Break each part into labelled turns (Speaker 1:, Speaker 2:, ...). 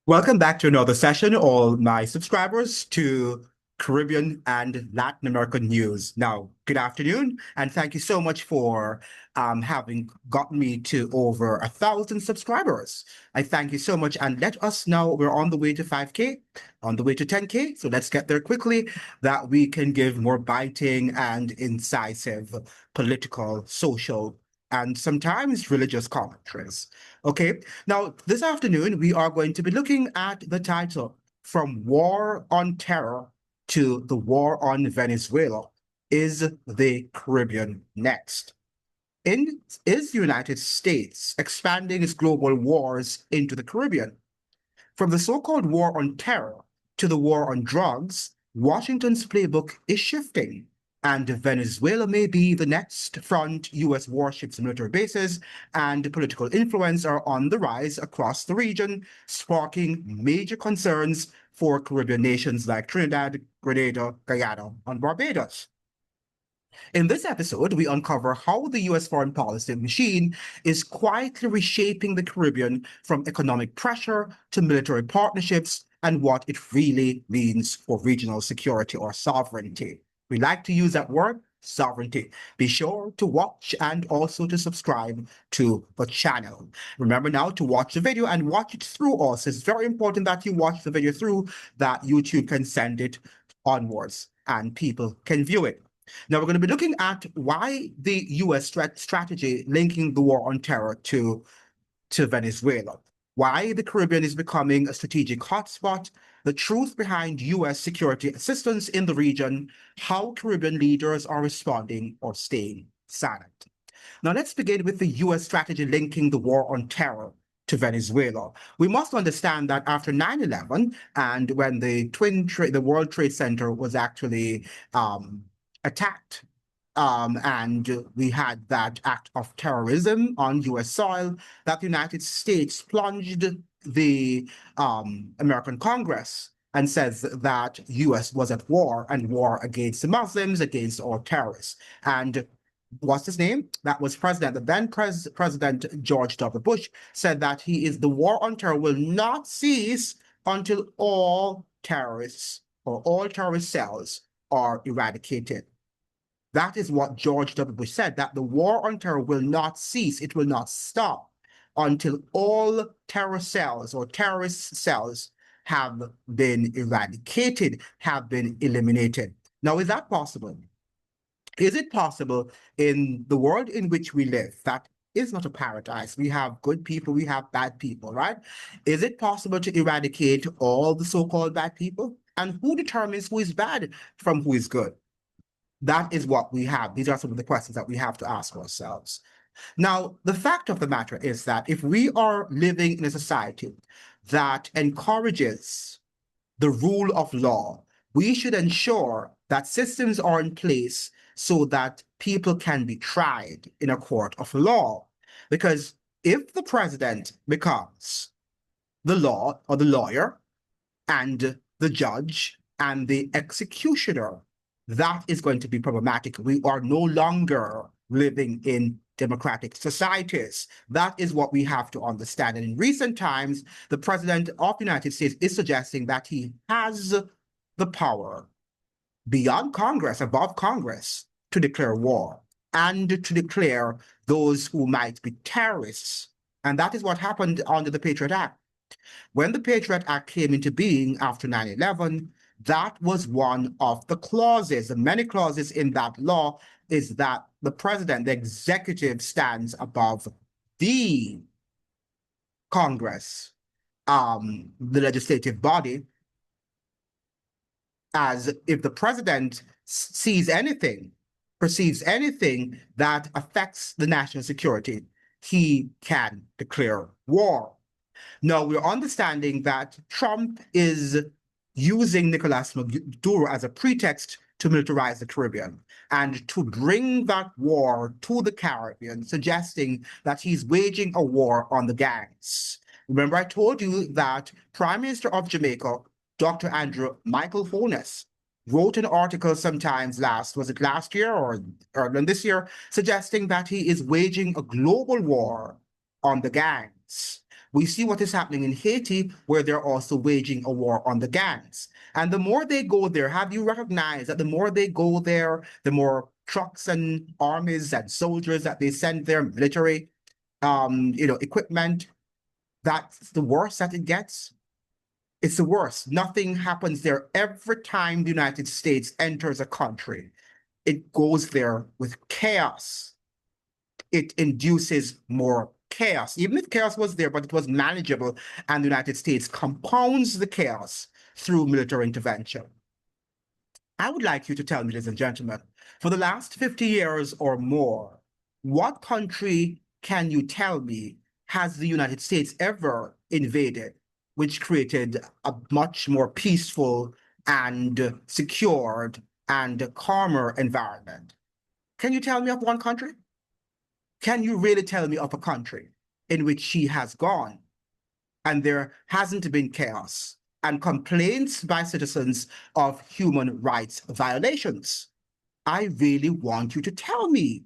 Speaker 1: Welcome back to another session, all my subscribers, to Caribbean and Latin American news. Now, good afternoon, and thank you so much for having gotten me to over 1,000 subscribers. I thank you so much, and let us know we're on the way to 5K, on the way to 10K, so let's get there quickly, that we can give more biting and incisive political, social, and sometimes religious commentaries. Okay, now, this afternoon, we are going to be looking at the title From War on Terror to the War on Venezuela. Is the Caribbean next? Is the United States expanding its global wars into the Caribbean? From the so-called war on terror to the war on drugs, Washington's playbook is shifting, and Venezuela may be the next front. U.S. warships, military bases, and political influence are on the rise across the region, sparking major concerns for Caribbean nations like Trinidad, Grenada, Guyana, and Barbados. In this episode, we uncover how the U.S. foreign policy machine is quietly reshaping the Caribbean from economic pressure to military partnerships and what it really means for regional security or sovereignty. We like to use that word, sovereignty. Be sure to watch and also to subscribe to the channel. Remember now to watch the video and watch it through also. It's very important that you watch the video through, that YouTube can send it onwards and people can view it. Now, we're going to be looking at why the U.S. strategy linking the war on terror to Venezuela, why the Caribbean is becoming a strategic hotspot, the truth behind U.S. security assistance in the region, how Caribbean leaders are responding or staying silent. Now, let's begin with the U.S. strategy linking the war on terror to Venezuela. We must understand that after 9/11 and when the World Trade Center was actually attacked, and we had that act of terrorism on U.S. soil, that the United States plunged the American Congress and says that U.S. was at war and war against the Muslims, against all terrorists. And what's his name? That was the then President George W. Bush said that the war on terror will not cease until all terrorists or all terrorist cells are eradicated. That is what George W. Bush said, that the war on terror will not cease, it will not stop until all terror cells or terrorist cells have been eradicated, have been eliminated. Now, is that possible? Is it possible in the world in which we live, that is not a paradise? We have good people, we have bad people, right? Is it possible to eradicate all the so-called bad people? And who determines who is bad from who is good? That is what we have. These are some of the questions that we have to ask ourselves. Now, the fact of the matter is that if we are living in a society that encourages the rule of law, we should ensure that systems are in place so that people can be tried in a court of law. Because if the president becomes the law or the lawyer and the judge and the executioner, that is going to be problematic. We are no longer living in democratic societies. That is what we have to understand. And in recent times, the president of the United States is suggesting that he has the power beyond Congress, above Congress, to declare war and to declare those who might be terrorists. And that is what happened under the Patriot Act. When the Patriot Act came into being after 9/11, that was one of the clauses, the many clauses in that law, is that the president, the executive, stands above the Congress, the legislative body, as if the president sees anything, perceives anything that affects the national security, he can declare war. Now, we're understanding that Trump is using Nicolas Maduro as a pretext to militarize the Caribbean and to bring that war to the Caribbean, suggesting that he's waging a war on the gangs. Remember, I told you that Prime Minister of Jamaica, Dr. Andrew Michael Holness, wrote an article sometimes was it last year or earlier this year, suggesting that he is waging a global war on the gangs. We see what is happening in Haiti, where they're also waging a war on the gangs. And the more they go there, have you recognized that the more they go there, the more trucks and armies and soldiers that they send there, military, equipment, that's the worse that it gets? It's the worst. Nothing happens there. Every time the United States enters a country, it goes there with chaos. It induces more chaos. Even if chaos was there, but it was manageable, and the United States compounds the chaos through military intervention. I would like you to tell me, ladies and gentlemen, for the last 50 years or more, what country can you tell me has the United States ever invaded, which created a much more peaceful and secured and calmer environment? Can you tell me of one country? Can you really tell me of a country in which she has gone and there hasn't been chaos and complaints by citizens of human rights violations? I really want you to tell me.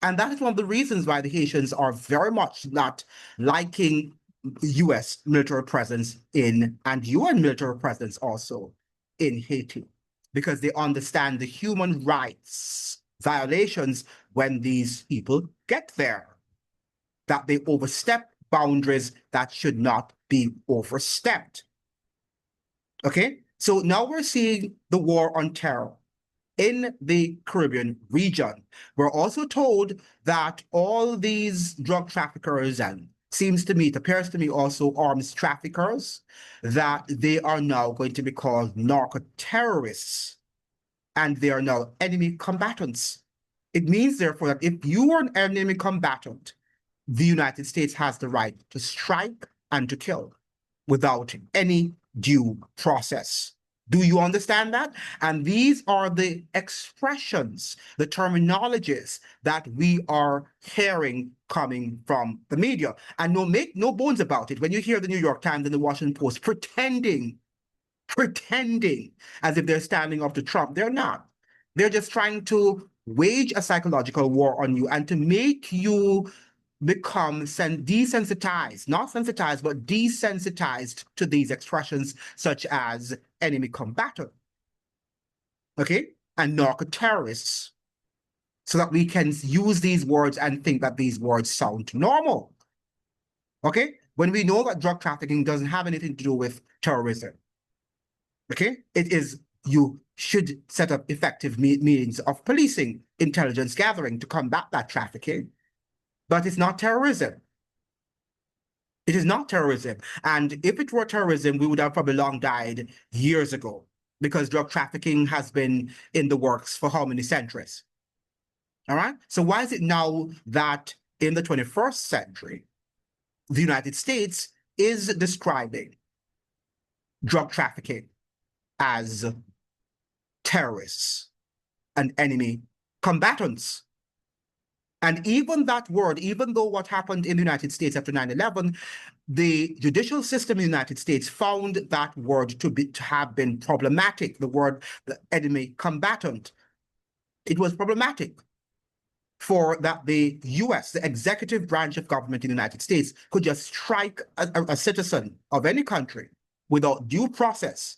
Speaker 1: And that is one of the reasons why the Haitians are very much not liking US military presence in, and UN military presence also in Haiti, because they understand the human rights violations when these people get there, that they overstep boundaries that should not be overstepped. Okay, so now we're seeing the war on terror in the Caribbean region. We're also told that all these drug traffickers and it appears to me also arms traffickers, that they are now going to be called narco-terrorists, and they are now enemy combatants. It means, therefore, that if you are an enemy combatant, the United States has the right to strike and to kill without any due process. Do you understand that? And these are the expressions, the terminologies that we are hearing coming from the media. And make no bones about it, when you hear the New York Times and the Washington Post pretending as if they're standing up to Trump, they're not. They're just trying to wage a psychological war on you and to make you become desensitized, not sensitized, but desensitized to these expressions such as enemy combatant, okay, and narco-terrorists, so that we can use these words and think that these words sound normal, okay, when we know that drug trafficking doesn't have anything to do with terrorism, okay? It is, you should set up effective means of policing, intelligence gathering to combat that trafficking, but it's not terrorism. It is not terrorism. And if it were terrorism, we would have probably long died years ago, because drug trafficking has been in the works for how many centuries? All right. So why is it now that in the 21st century, the United States is describing drug trafficking as terrorists and enemy combatants? And even that word, even though what happened in the United States after 9/11, the judicial system in the United States found that word to have been problematic, the word the enemy combatant. It was problematic for that the US, the executive branch of government in the United States, could just strike a citizen of any country without due process.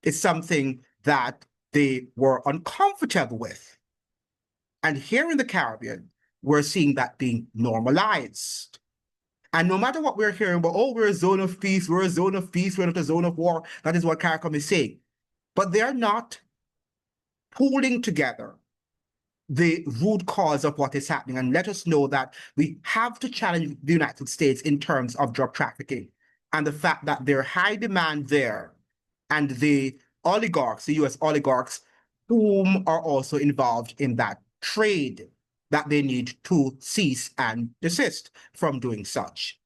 Speaker 1: It's something that they were uncomfortable with. And here in the Caribbean, we're seeing that being normalized. And no matter what we're hearing about, oh, we're a zone of peace, we're a zone of peace, we're not a zone of war, that is what CARICOM is saying. But they're not pulling together the root cause of what is happening and let us know that we have to challenge the United States in terms of drug trafficking and the fact that there's high demand there, and the oligarchs, the US oligarchs, whom are also involved in that trade, that they need to cease and desist from doing such.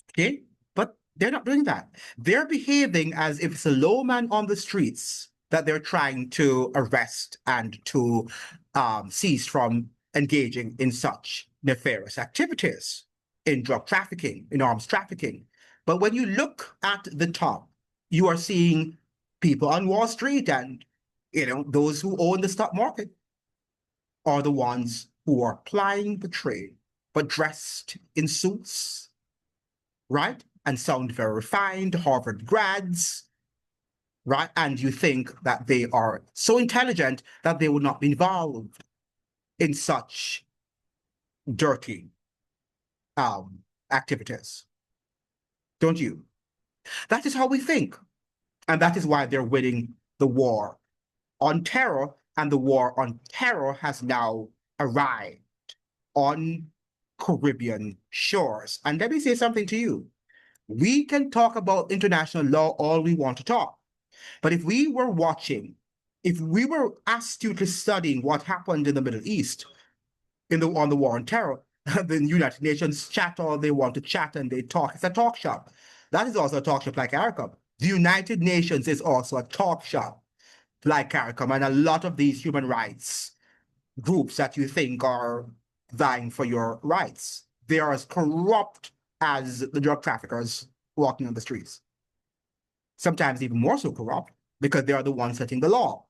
Speaker 1: Okay? But they're not doing that. They're behaving as if it's a low man on the streets that they're trying to arrest and to cease from engaging in such nefarious activities, in drug trafficking, in arms trafficking. But when you look at the top, you are seeing people on Wall Street and, those who own the stock market are the ones who are plying the trade, but dressed in suits, right? And sound very refined, Harvard grads, right? And you think that they are so intelligent that they would not be involved in such dirty activities, don't you? That is how we think. And that is why they're winning the war on terror. And the war on terror has now arrived on Caribbean shores. And let me say something to you. We can talk about international law all we want to talk. But if we were watching, if we were astutely studying what happened in the Middle East on the war on terror, the United Nations chat all they want to chat and they talk. It's a talk shop. That is also a talk shop like CARICOM. The United Nations is also a talk shop like CARICOM, and a lot of these human rights groups that you think are vying for your rights, they are as corrupt as the drug traffickers walking on the streets. Sometimes even more so corrupt because they are the ones setting the law.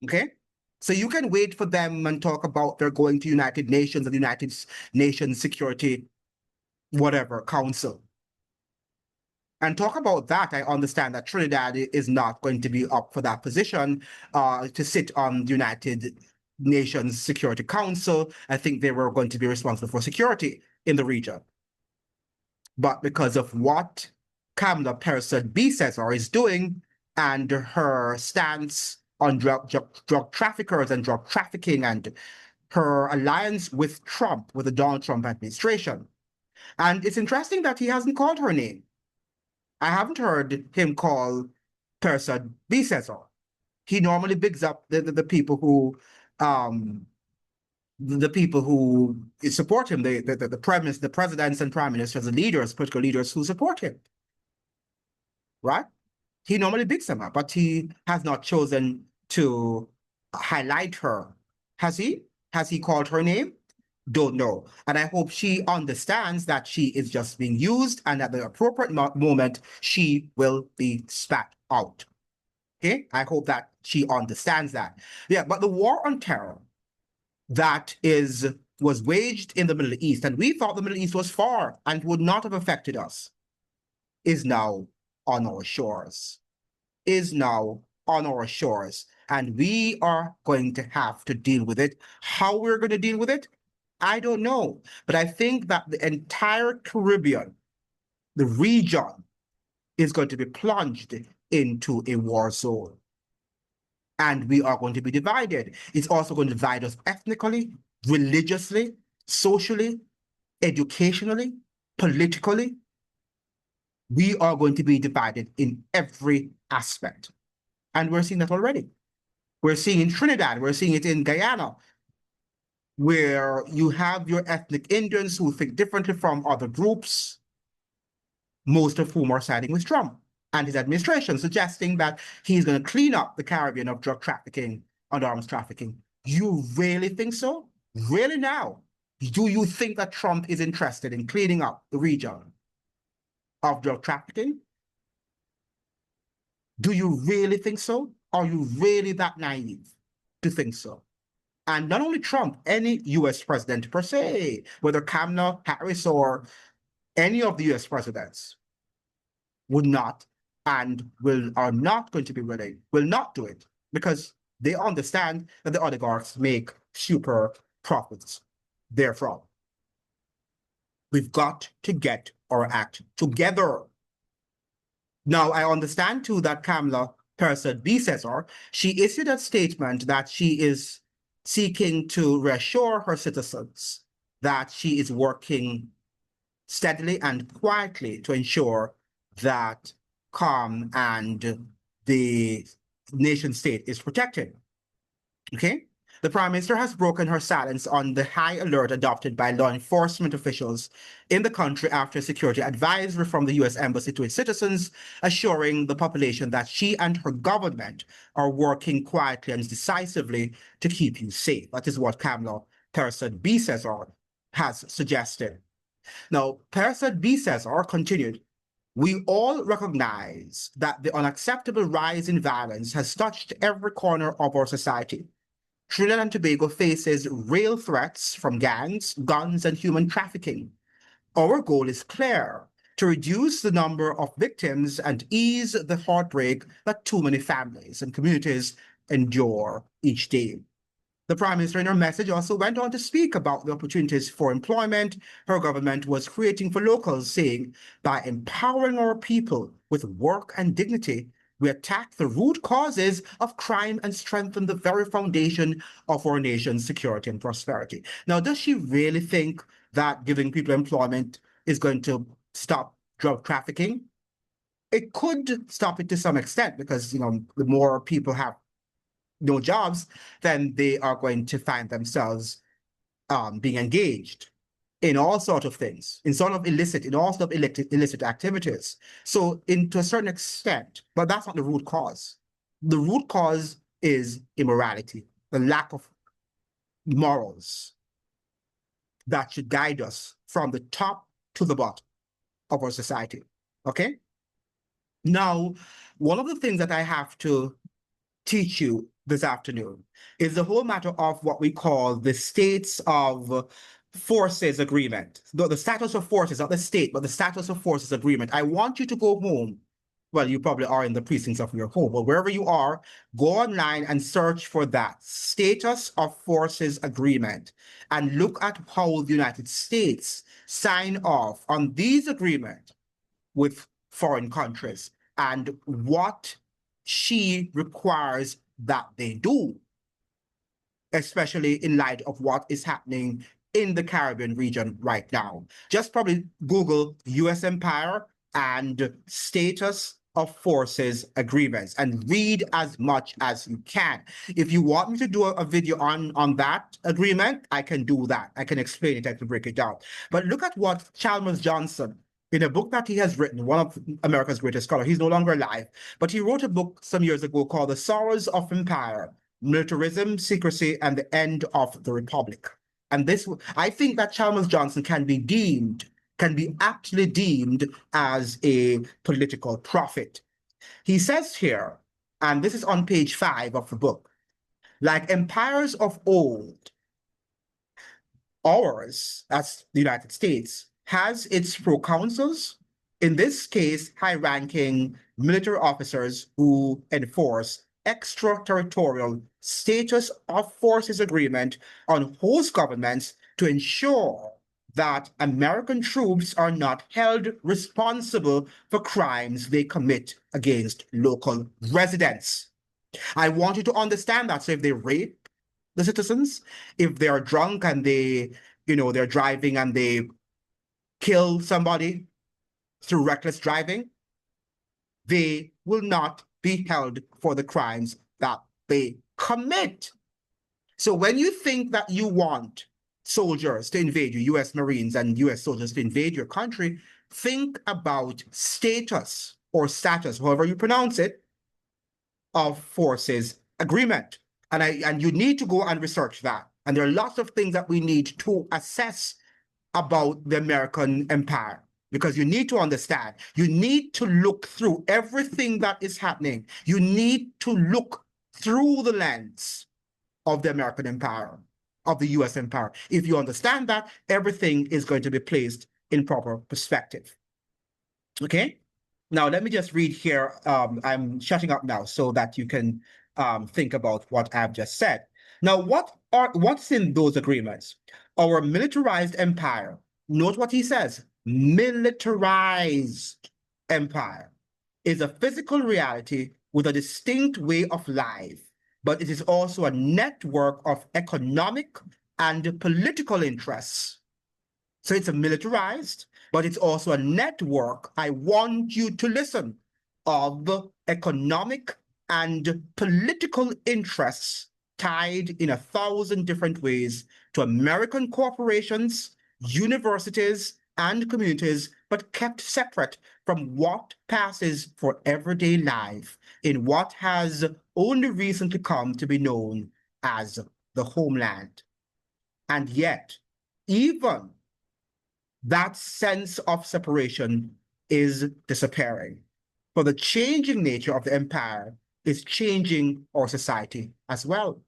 Speaker 1: Okay? So you can wait for them and talk about they're going to United Nations and United Nations Security, whatever, Council. And talk about that. I understand that Trinidad is not going to be up for that position to sit on the United Nations Security Council. I think they were going to be responsible for security in the region. But because of what Kamala Persad-Bissessar is doing and her stance on drug traffickers and drug trafficking and her alliance with Trump, with the Donald Trump administration. And it's interesting that he hasn't called her name. I haven't heard him call Persad-Bissessar. He normally bigs up the people who support him, the presidents and prime ministers, the leaders, political leaders who support him, right? He normally bigs them up, but he has not chosen to highlight her. Has he? Has he called her name? Don't know. And I hope she understands that she is just being used and at the appropriate moment, she will be spat out. Okay? I hope that she understands that. Yeah, but the war on terror that was waged in the Middle East, and we thought the Middle East was far and would not have affected us, is now on our shores. Is now on our shores. And we are going to have to deal with it. How we're going to deal with it, I don't know. But I think that the entire Caribbean, the region, is going to be plunged into a war zone. And we are going to be divided. It's also going to divide us ethnically, religiously, socially, educationally, politically. We are going to be divided in every aspect. And we're seeing that already. We're seeing in Trinidad, we're seeing it in Guyana, where you have your ethnic Indians who think differently from other groups, most of whom are siding with Trump and his administration, suggesting that he's going to clean up the Caribbean of drug trafficking and arms trafficking. You really think so? Really now? Do you think that Trump is interested in cleaning up the region of drug trafficking? Do you really think so? Are you really that naive to think so? And not only Trump, any US president per se, whether Kamala Harris or any of the US presidents, would not and are not going to be willing, will not do it because they understand that the oligarchs make super profits therefrom. We've got to get our act together. Now, I understand too that Kamala Persad-Bissessar, she issued a statement that she is seeking to reassure her citizens that she is working steadily and quietly to ensure that calm and the nation state is protected. Okay? The Prime Minister has broken her silence on the high alert adopted by law enforcement officials in the country after security advisory from the US Embassy to its citizens, assuring the population that she and her government are working quietly and decisively to keep you safe. That is what Kamala Persad-Bissessar has suggested. Now, Persad-Bissessar continued, we all recognize that the unacceptable rise in violence has touched every corner of our society. Trinidad and Tobago faces real threats from gangs, guns, and human trafficking. Our goal is clear: to reduce the number of victims and ease the heartbreak that too many families and communities endure each day. The Prime Minister, in her message, also went on to speak about the opportunities for employment her government was creating for locals, saying, "By empowering our people with work and dignity, we attack the root causes of crime and strengthen the very foundation of our nation's security and prosperity." Now, does she really think that giving people employment is going to stop drug trafficking? It could stop it to some extent because, the more people have no jobs, then they are going to find themselves being engaged in all sorts of things, in all sort of illicit activities. So, to a certain extent, but that's not the root cause. The root cause is immorality, the lack of morals that should guide us from the top to the bottom of our society. Okay? Now, one of the things that I have to teach you this afternoon is the whole matter of what we call the states of forces agreement. The status of forces, not the state, but the status of forces agreement. I want you to go home. Well, you probably are in the precincts of your home, but wherever you are, go online and search for that status of forces agreement and look at how the United States sign off on these agreements with foreign countries and what she requires that they do, especially in light of what is happening in the Caribbean region right now. Just probably Google U.S. Empire and status of forces agreements and read as much as you can. If you want me to do a video on that agreement, I can do that. I can explain it, I can break it down. But look at what Chalmers Johnson, in a book that he has written, one of America's greatest scholars, he's no longer alive, but he wrote a book some years ago called The Sorrows of Empire: Militarism, Secrecy, and the End of the Republic. And this, I think that Chalmers Johnson can be aptly deemed as a political prophet. He says here, and this is on page 5 of the book, like empires of old, ours, that's the United States, has its proconsuls, in this case, high-ranking military officers who enforce extraterritorial status of forces agreement on host governments to ensure that American troops are not held responsible for crimes they commit against local residents. I want you to understand that. So if they rape the citizens, if they are drunk and they're driving and they kill somebody through reckless driving, they will not be held for the crimes that they commit. So when you think that you want soldiers to invade you, U.S. Marines and U.S. soldiers to invade your country, think about status or status, however you pronounce it, of forces agreement. And you need to go and research that. And there are lots of things that we need to assess about the American empire, because you need to understand, you need to look through everything that is happening. You need to look through the lens of the American empire, of the US empire. If you understand that, everything is going to be placed in proper perspective. Okay? Now, let me just read here. I'm shutting up now so that you can think about what I've just said. Now, what's in those agreements? Our militarized empire. Note what he says. Militarized empire is a physical reality with a distinct way of life, but it is also a network of economic and political interests. So it's a militarized, but it's also a network, I want you to listen, of economic and political interests tied in 1,000 different ways to American corporations, universities, and communities, but kept separate from what passes for everyday life in what has only recently come to be known as the homeland. And yet, even that sense of separation is disappearing. For the changing nature of the empire is changing our society as well.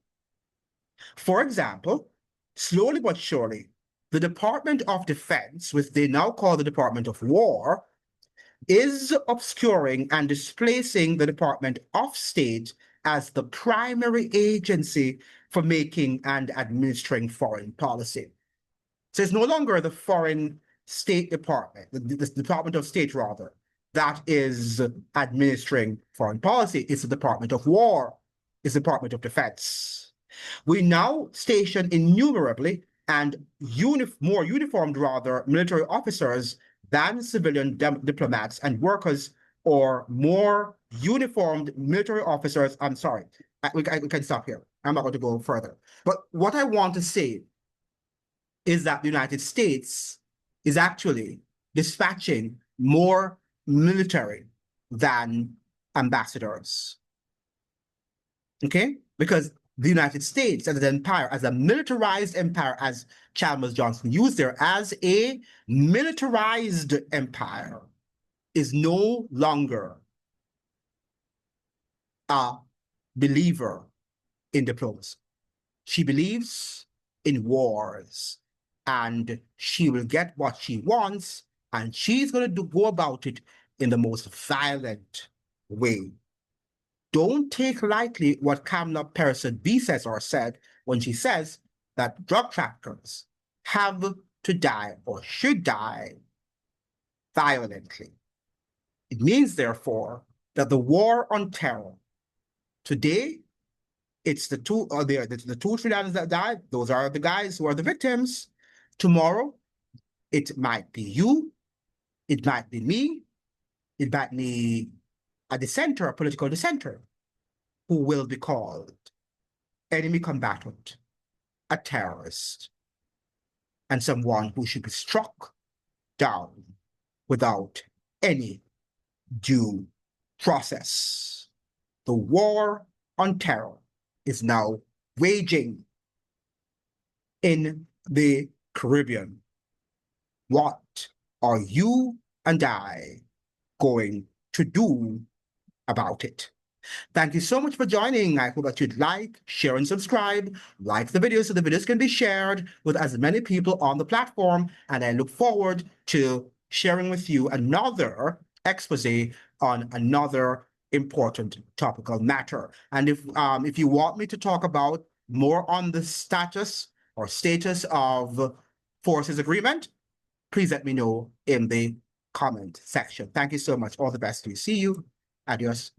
Speaker 1: For example, slowly but surely, the Department of Defense, which they now call the Department of War, is obscuring and displacing the Department of State as the primary agency for making and administering foreign policy. So it's no longer the Foreign State Department, the Department of State, rather, that is administering foreign policy. It's the Department of War, it's the Department of Defense. We now station innumerably and more uniformed, rather, military officers than civilian diplomats and workers, or more uniformed military officers. I'm sorry, we can stop here. I'm not going to go further. But what I want to say is that the United States is actually dispatching more military than ambassadors. Okay? Because the United States as an empire, as a militarized empire, as Chalmers Johnson used there, as a militarized empire, is no longer a believer in diplomacy. She believes in wars, and she will get what she wants, and she's going to go about it in the most violent way. Don't take lightly what Kamala Harris-B says or said when she says that drug traffickers have to die or should die violently. It means, therefore, that the war on terror, today, it's the two Trinidadians that died. Those are the guys who are the victims. Tomorrow, it might be you, it might be me, it might be a dissenter, a political dissenter, who will be called enemy combatant, a terrorist, and someone who should be struck down without any due process. The war on terror is now waging in the Caribbean. What are you and I going to do about it? Thank you so much for joining. I hope that you'd like, share, and subscribe. Like the video so the videos can be shared with as many people on the platform. And I look forward to sharing with you another expose on another important topical matter. And if you want me to talk about more on the status of forces agreement, please let me know in the comment section. Thank you so much. All the best to you. See you. Adios.